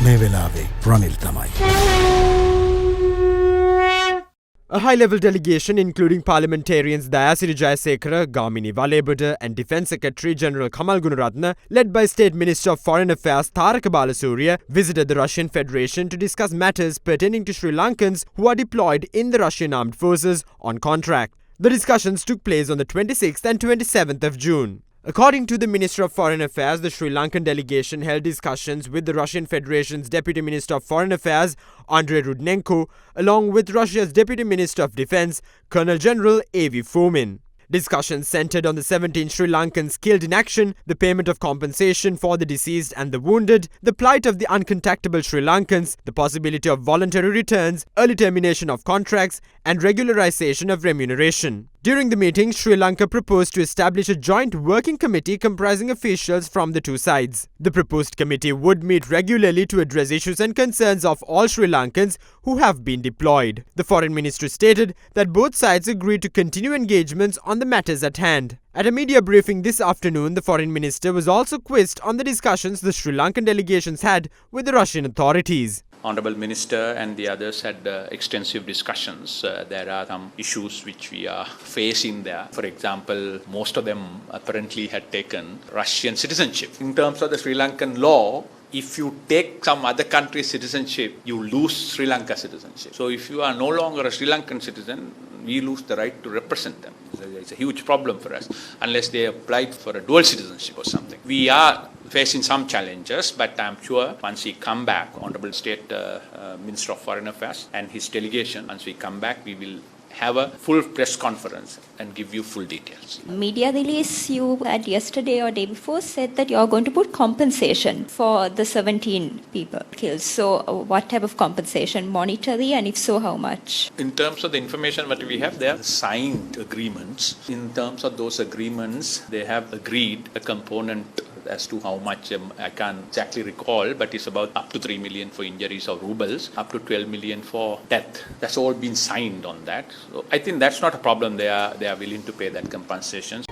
මේ වෙලාවේ රනිල් තමයි. A high-level delegation including parliamentarians Dayasiri Jayasekara, Gamini Valebada and Defence Secretary General Kamal Gunaratne, led by State Minister of Foreign Affairs Tharaka Balasuriya, visited the Russian Federation to discuss matters pertaining to Sri Lankans who are deployed in the Russian armed forces on contract. The discussions took place on the 26th and 27th of June. According to the Minister of Foreign Affairs, the Sri Lankan delegation held discussions with the Russian Federation's Deputy Minister of Foreign Affairs, Andrei Rudnenko, along with Russia's Deputy Minister of Defence, Colonel General A.V. Fomin. Discussions centered on the 17 Sri Lankans killed in action, the payment of compensation for the deceased and the wounded, the plight of the uncontactable Sri Lankans, the possibility of voluntary returns, early termination of contracts, and regularization of remuneration. During the meeting, Sri Lanka proposed to establish a joint working committee comprising officials from the two sides. The proposed committee would meet regularly to address issues and concerns of all Sri Lankans who have been deployed. The Foreign Ministry stated that both sides agreed to continue engagements on the matters at hand. At a media briefing this afternoon, the Foreign Minister was also quizzed on the discussions the Sri Lankan delegations had with the Russian authorities. Honourable Minister and the others had extensive discussions. There are some issues which we are facing there. For example, most of them apparently had taken Russian citizenship. In terms of the Sri Lankan law, if you take some other country's citizenship, you lose Sri Lanka citizenship. So if you are no longer a Sri Lankan citizen, we lose the right to represent them. So it's a huge problem for us, unless they applied for a dual citizenship or something. We are facing some challenges, but I'm sure once we come back, Honourable State Minister of Foreign Affairs and his delegation, once we come back, we will have a full press conference and give you full details. Media release you had yesterday or day before said that you're going to put compensation for the 17 people killed. So what type of compensation? Monetary, and if so, how much? In terms of the information that we have, they are signed agreements. In terms of those agreements, they have agreed a component as to how much, I can't exactly recall, but it's about up to 3 million for injuries of rubles, up to 12 million for death. That's all been signed on that. So I think that's not a problem. They are willing to pay that compensation.